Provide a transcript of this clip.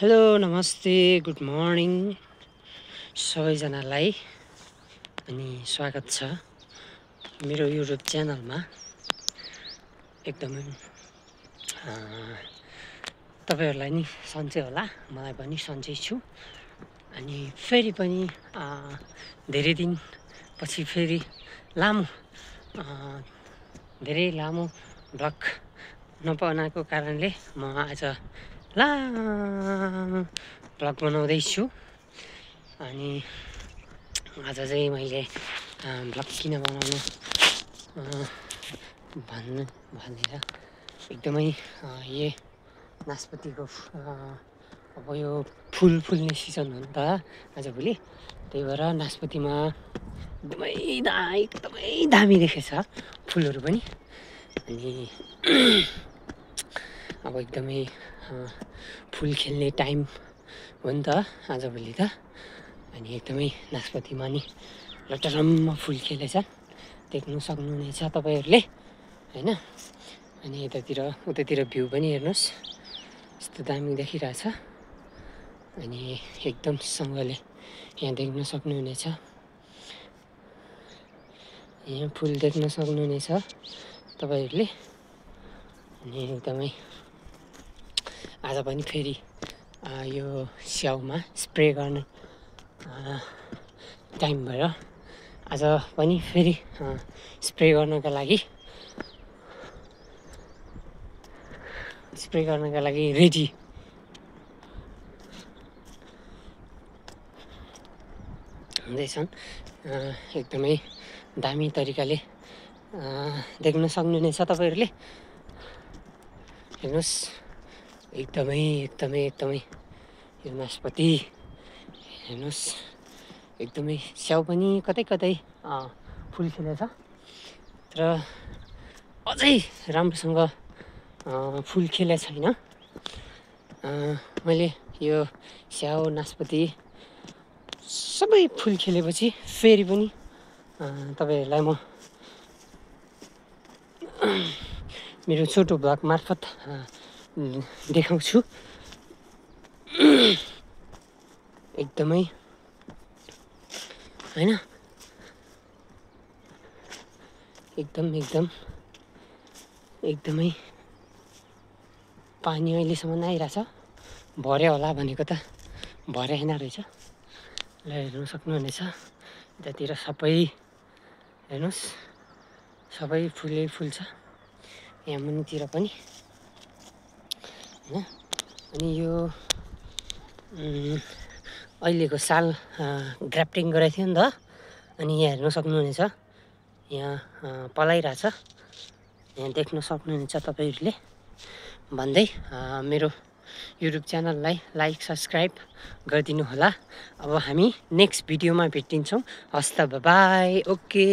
Hello नमस्ते good morning सबैजनालाई अनि स्वागत छ मेरो युट्युब च्यानलमा। एकदमै तपाईहरुलाई नि सन्चै होला, मलाई पनि सन्चै छु। अनि फेरि पनि धेरै दिन पछि फेरि धेरै लामो भ्लग नबनाएको कारणले म आज लामो भ्लग बनाउँदैछु। अनि आज चाहिँ मैले भ्लग किन बनाउनु भनेर एकदमै यो नास्पातीको अब यो फुल फुल्ने सिजन हो नि त आजभोलि, त्यही भएर नास्पातीमा एकदमै दामी देखेछ फुलहरू पनि। अनि अब एकदमै फुल खेल्ने टाइम हो नि त आजभोलि त। अनि एकदमै नास्पातीमा नि लटरम्म फुल खेलेछ, देख्नु सक्नुहुनेछ तपाईहरुले हैन। अनि उतातिर भ्यू पनि हेर्नुस्, यस्तो दामी देखिरहेछ। अनि एकदम सँगले यहाँ देख्न सक्नुहुनेछ, यहाँ फुल देख्न सक्नुहुनेछ तपाईहरुले। अनि एकदमै आज पनि फेरि यो स्याउमा स्प्रे गर्ने टाइम भयो। आज पनि फेरि स्प्रे गर्नका लागि रेडी हुँदैछन्। एकदमै दामी तरिकाले देख्न सक्नुहुनेछ तपाईहरुले, हेर्नुस्। एकदमै यो नास्पाती हेर्नुस्, एकदमै स्याउ पनि कतै फुल खेलेछ, तर अझै राम्रोसँग फुल खेलेको छैन। मैले यो स्याउ नास्पाती सबै फुल खेलेपछि फेरि पनि तपाईहरुलाई म मेरो छोटो भ्लग मार्फत देखाउँछु। एकदमै हैन, एकदमै पानी अहिलेसम्म आइरहेछ। भर्यो होला भनेको त भरेन रहेछ। ल हेर्नु सक्नुहुनेछ, यतातिर सबै हेर्नुस्, सबै फुलै फुल छ, यहाँ मुनितिर पनि हैन। अनि यो अहिलेको साल ग्राफ्टिङ गरेको थियो नि त। अनि यहाँ हेर्नु सक्नुहुनेछ, यहाँ पलाइरहेछ, यहाँ देख्न सक्नुहुनेछ तपाईहरुले। भन्दै मेरो युट्युब च्यानललाई लाइक सब्सक्राइब गरिदिनु होला। अब हामी नेक्स्ट भिडियोमा भेटिन्छौँ। हस् त, बाई, ओके।